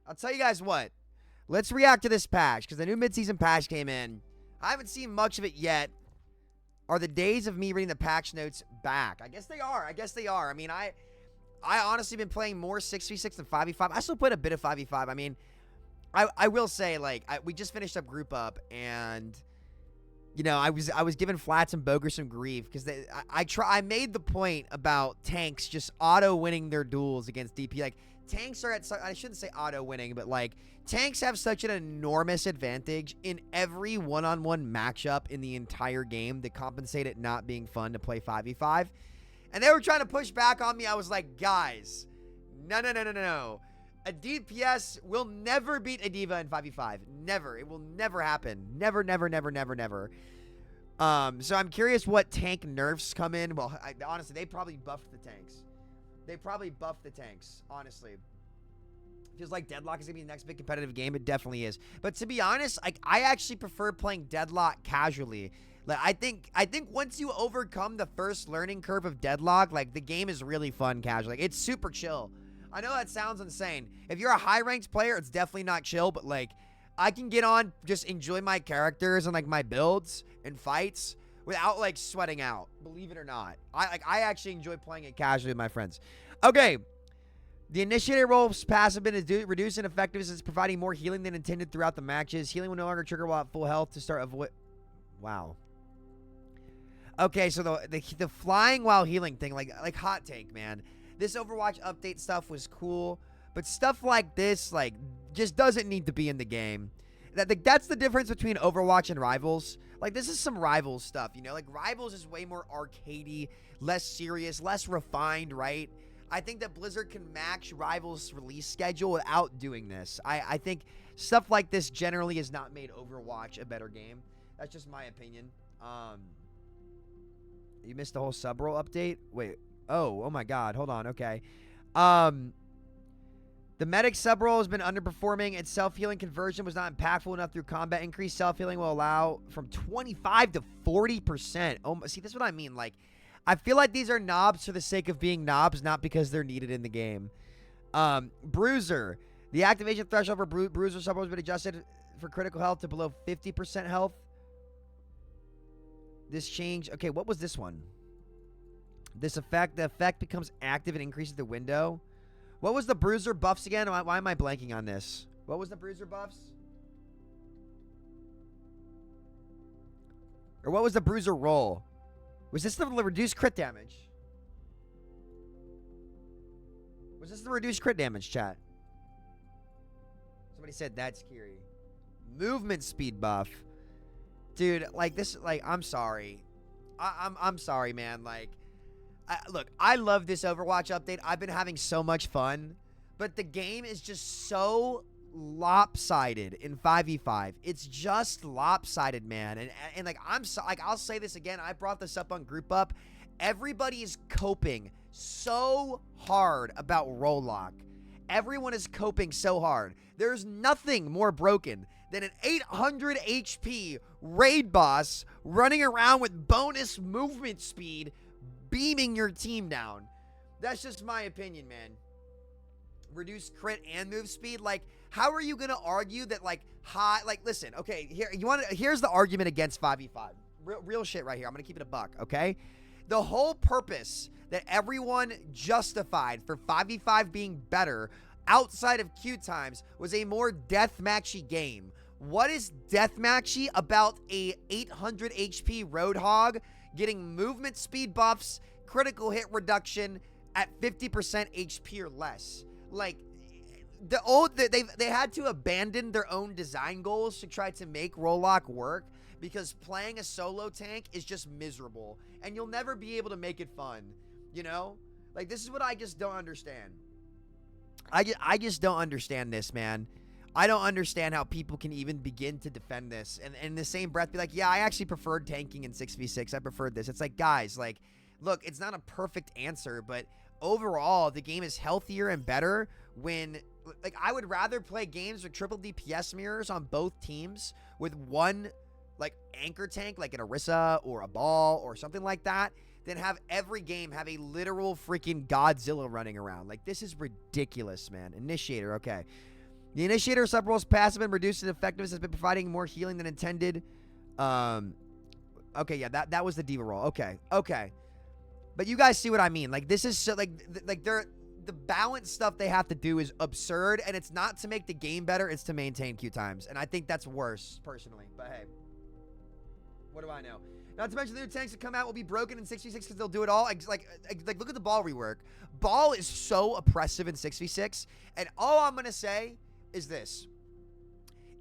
I'll tell you guys what. Let's react to this patch, because the new midseason patch came in. I haven't seen much of it yet. Are the days of me reading the patch notes back? I guess they are. I mean, I honestly been playing more 6v6 than 5v5. I still played a bit of 5v5. I mean, I will say, like, we just finished up group up, and you know, I was giving Flats and Boger some grief because I made the point about tanks just auto winning their duels against DP. Like, tanks are I shouldn't say auto winning, but like, tanks have such an enormous advantage in every one-on-one matchup in the entire game to compensate it not being fun to play 5v5. And they were trying to push back on me. I was like, guys, no. A DPS will never beat a D.Va in 5v5. Never. It will never happen. Never. So I'm curious what tank nerfs come in. Well, honestly, they probably buffed the tanks. Honestly. Feels like Deadlock is going to be the next big competitive game. It definitely is. But to be honest, I actually prefer playing Deadlock casually. Like, I think once you overcome the first learning curve of Deadlock, like, the game is really fun casually. Like, it's super chill. I know that sounds insane. If you're a high-ranked player, it's definitely not chill, but, like, I can get on, just enjoy my characters and, like, my builds and fights without, like, sweating out. Believe it or not. I actually enjoy playing it casually with my friends. Okay. The Initiator role's passive been reduced in effectiveness. It's providing more healing than intended throughout the matches. Healing will no longer trigger while at full health to start avoid... Wow. Okay, so the flying while healing thing, like hot take, man. This Overwatch update stuff was cool, but stuff like this, like, just doesn't need to be in the game. That's the difference between Overwatch and Rivals. Like, this is some Rivals stuff, you know? Like, Rivals is way more arcadey, less serious, less refined, right? I think that Blizzard can match Rivals' release schedule without doing this. I think stuff like this generally has not made Overwatch a better game. That's just my opinion. You missed the whole sub-roll update? Wait. Oh my god. Hold on. Okay. The medic sub-roll has been underperforming. Its self-healing conversion was not impactful enough through combat. Increased self-healing will allow from 25 to 40%. Oh, see, this is what I mean. Like, I feel like these are knobs for the sake of being knobs, not because they're needed in the game. Bruiser. The activation threshold for Bruiser sub-roll has been adjusted for critical health to below 50% health. This change. Okay, what was this one? This effect. The effect becomes active and increases the window. What was the Bruiser buffs again? Why am I blanking on this? What was the Bruiser buffs? Or what was the Bruiser roll? Was this the reduced crit damage? Was this the reduced crit damage, chat? Somebody said that's scary. Movement speed buff. Dude, like, this, like, I'm sorry. I'm sorry, man. Like, look, I love this Overwatch update. I've been having so much fun, but the game is just so lopsided in 5v5. It's just lopsided, man. And like, I'll say this again. I brought this up on Group Up. Everybody is coping so hard about Roadhog. Everyone is coping so hard. There's nothing more broken than an 800 HP raid boss running around with bonus movement speed, beaming your team down. That's just my opinion, man. Reduced crit and move speed. Like, how are you gonna argue that, like, high? Like, listen, okay, here's the argument against 5v5. Real shit right here. I'm gonna keep it a buck, okay? The whole purpose that everyone justified for 5v5 being better outside of queue times was a more deathmatchy game. What is deathmatchy about a 800 HP Roadhog getting movement speed buffs, critical hit reduction at 50% HP or less? Like, they had to abandon their own design goals to try to make Roadhog work, because playing a solo tank is just miserable, and you'll never be able to make it fun, you know? Like, this is what I just don't understand. I just don't understand this, man. I don't understand how people can even begin to defend this, and in the same breath be like, yeah, I actually preferred tanking in 6v6. I preferred this. It's like, guys, like, look, it's not a perfect answer, but overall, the game is healthier and better when, like, I would rather play games with triple DPS mirrors on both teams with one, like, anchor tank, like an Orisa or a Ball or something like that, than have every game have a literal freaking Godzilla running around. Like, this is ridiculous, man. Initiator, okay. The Initiator sub-role's passive and reduced in effectiveness has been providing more healing than intended. Okay, yeah, that was the diva roll. Okay. But you guys see what I mean. Like, this is so, like the balance stuff they have to do is absurd, and it's not to make the game better, it's to maintain queue times. And I think that's worse, personally. But hey, what do I know? Not to mention the new tanks that come out will be broken in 6v6 because they'll do it all. Like, look at the ball rework. Ball is so oppressive in 6v6, and all I'm going to say is this.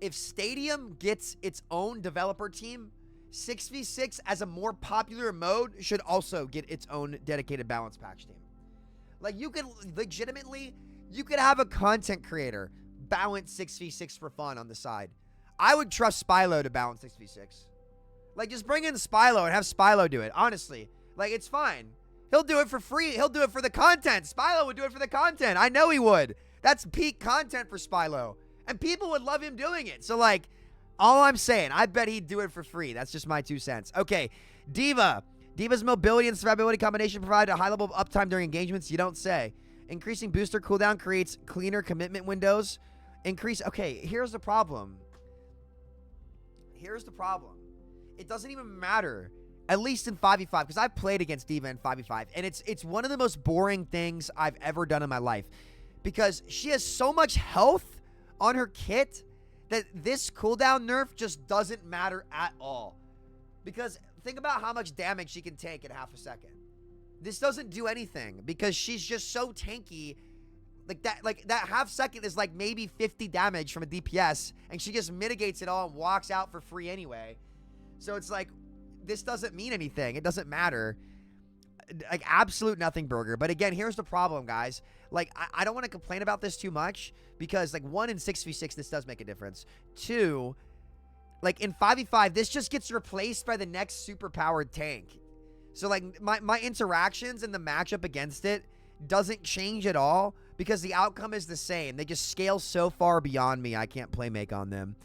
If Stadium gets its own developer team, 6v6 as a more popular mode should also get its own dedicated balance patch team. Like, you could legitimately, you could have a content creator balance 6v6 for fun on the side. I would trust Spylo to balance 6v6. Like, just bring in Spylo and have Spylo do it. Honestly, like, it's fine. He'll do it for free. He'll do it for the content. Spylo would do it for the content. I know he would. That's peak content for Spylo. And people would love him doing it. So, like, all I'm saying, I bet he'd do it for free. That's just my 2 cents. Okay, Diva. Diva's mobility and survivability combination provide a high level of uptime during engagements. You don't say. Increasing booster cooldown creates cleaner commitment windows. Okay, here's the problem. It doesn't even matter, at least in 5v5, because I've played against Diva in 5v5, and it's one of the most boring things I've ever done in my life, because she has so much health on her kit that this cooldown nerf just doesn't matter at all. Because think about how much damage she can take in half a second. This doesn't do anything because she's just so tanky. Like that half second is like maybe 50 damage from a DPS, and she just mitigates it all and walks out for free anyway. So it's like, this doesn't mean anything. It doesn't matter. Like, absolute nothing burger. But again, here's the problem, guys. Like, I don't want to complain about this too much because, like, 1 in 6v6, this does make a difference. 2, like, in 5v5, this just gets replaced by the next super-powered tank. So, like, my interactions and the matchup against it doesn't change at all because the outcome is the same. They just scale so far beyond me, I can't play make on them.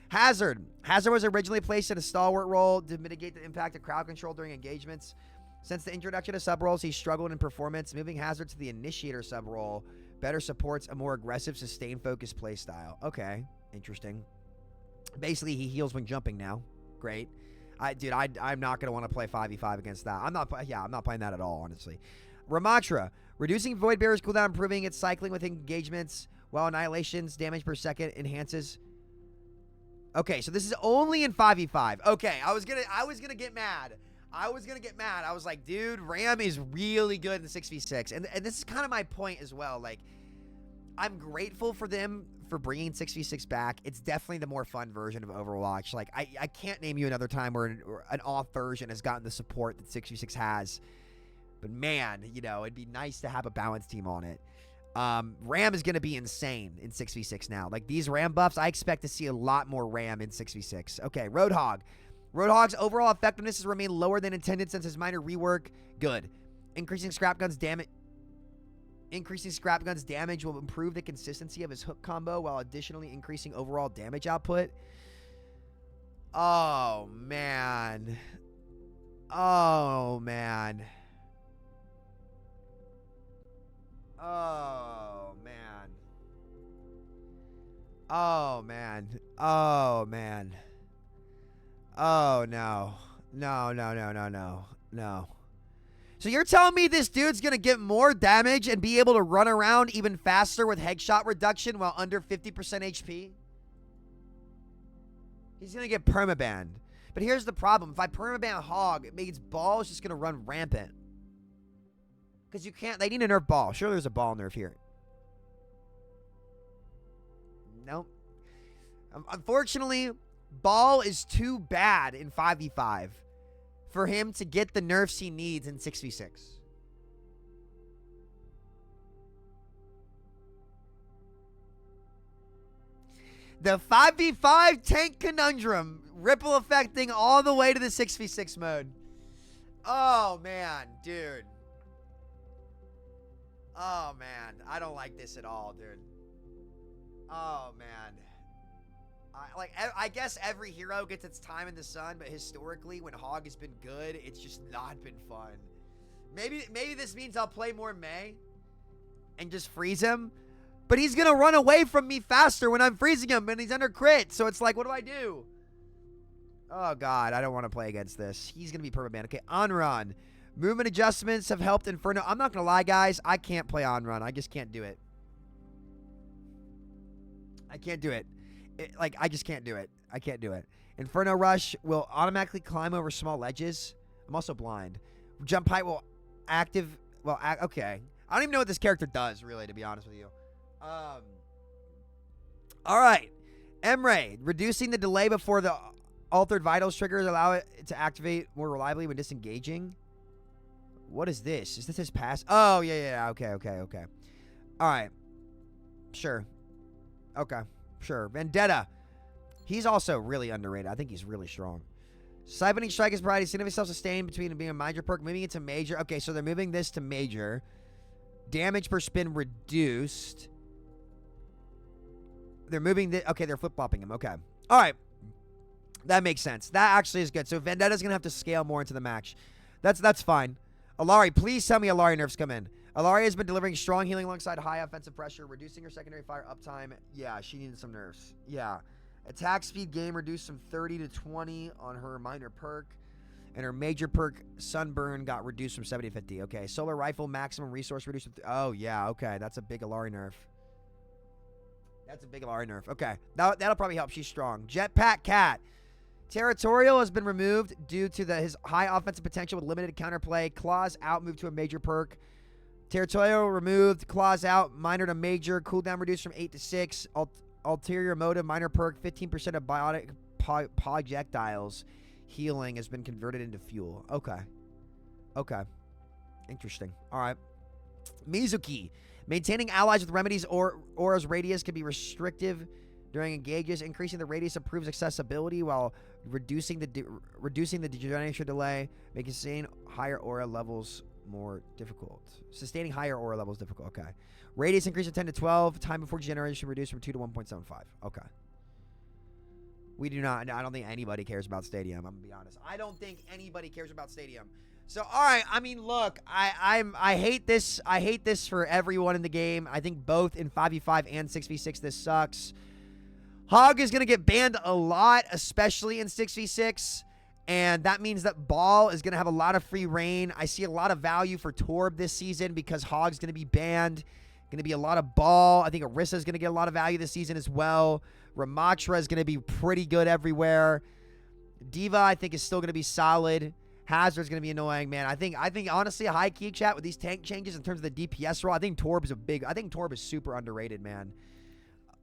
Hazard. Hazard was originally placed in a stalwart role to mitigate the impact of crowd control during engagements. Since the introduction of sub-roles, he's struggled in performance. Moving Hazard to the Initiator sub-role better supports a more aggressive, sustained-focused playstyle. Okay, interesting. Basically, he heals when jumping now. Great. I'm not going to want to play 5v5 against that. I'm not playing that at all, honestly. Ramatra. Reducing Void Bearer's cooldown, improving its cycling with engagements, while Annihilation's damage per second enhances. Okay, so this is only in 5v5. Okay, I was gonna get mad. I was like, dude, Ram is really good in 6v6. And this is kind of my point as well. Like, I'm grateful for them for bringing 6v6 back. It's definitely the more fun version of Overwatch. Like, I can't name you another time where an off version has gotten the support that 6v6 has. But man, you know, it'd be nice to have a balanced team on it. Ram is going to be insane in 6v6 now. Like, these Ram buffs, I expect to see a lot more Ram in 6v6. Okay, Roadhog. Roadhog's overall effectiveness has remained lower than intended since his minor rework. Good. Increasing scrap guns damage will improve the consistency of his hook combo while additionally increasing overall damage output. Oh, man. Oh, man. Oh, man. Oh, man. Oh, man. Oh, no. No. So you're telling me this dude's going to get more damage and be able to run around even faster with headshot reduction while under 50% HP? He's going to get permabanned. But here's the problem. If I permaban Hog, it means Ball is just going to run rampant. Because you can't... They need a nerf Ball. Sure, there's a Ball nerf here. Nope. Unfortunately, Ball is too bad in 5v5 for him to get the nerfs he needs in 6v6. The 5v5 tank conundrum ripple affecting all the way to the 6v6 mode. Oh, man, dude. Oh, man. I don't like this at all, dude. Oh, man. I guess every hero gets its time in the sun, but historically, when Hog has been good, it's just not been fun. Maybe this means I'll play more Mei and just freeze him, But he's going to run away from me faster when I'm freezing him, and he's under crit. So it's like, what do I do? Oh, God. I don't want to play against this. He's going to be permaban. Okay, on-run. Movement adjustments have helped Inferno. I'm not going to lie, guys. I can't play on-run. I just can't do it. I can't do it. I just can't do it. I can't do it. Inferno Rush will automatically climb over small ledges. I'm also blind. Jump height will active. Well, okay. I don't even know what this character does, really, to be honest with you. All right. Emre, reducing the delay before the altered vitals triggers allow it to activate more reliably when disengaging. What is this? Is this his pass? Oh, yeah. Okay. All right. Sure. Okay. Sure. Vendetta. He's also really underrated. I think he's really strong. Siphoning Strike is providing significant self-sustain between being a major perk, moving it to major. Okay, so they're moving this to major. Damage per spin reduced. They're moving the... Okay, they're flip-flopping him. Okay. All right. That makes sense. That actually is good. So Vendetta's going to have to scale more into the match. That's fine. Alari, please tell me Alari nerfs come in. Alari has been delivering strong healing alongside high offensive pressure, reducing her secondary fire uptime. Yeah, she needed some nerfs. Yeah. Attack speed gain reduced from 30 to 20 on her minor perk. And her major perk, Sunburn, got reduced from 70 to 50. Okay, Solar Rifle maximum resource reduced. Oh, yeah, okay. That's a big Alari nerf. That's a big Alari nerf. Okay, that'll probably help. She's strong. Jetpack Cat. Territorial has been removed due to his high offensive potential with limited counterplay. Claws out, moved to a major perk. Territorial removed, claws out, minor to major. Cooldown reduced from 8 to 6. Ulterior motive, minor perk, 15% of biotic projectiles healing has been converted into fuel. Okay. Interesting. All right. Mizuki. Maintaining allies with remedies or aura's radius can be restrictive during engages. Increasing the radius improves accessibility while reducing the degeneration delay, making sustaining higher aura levels more difficult. Sustaining higher aura levels difficult. Okay. Radius increase of 10 to 12. Time before degeneration reduced from 2 to 1.75. Okay. We do not. I don't think anybody cares about Stadium. I'm gonna be honest. I don't think anybody cares about Stadium. So, all right. I mean, look. I hate this. I hate this for everyone in the game. I think both in 5v5 and 6v6 this sucks. Hog is gonna get banned a lot, especially in 6v6. And that means that Ball is going to have a lot of free reign. I see a lot of value for Torb this season because Hog's going to be banned. Going to be a lot of Ball. I think Orisa is going to get a lot of value this season as well. Ramatra is going to be pretty good everywhere. Diva, I think, is still going to be solid. Hazard's going to be annoying, man. I think honestly, a high key chat with these tank changes in terms of the DPS role, I think Torb is super underrated, man.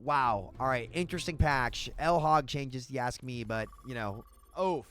Wow. All right. Interesting patch. L Hog changes, you ask me, but, you know, oof.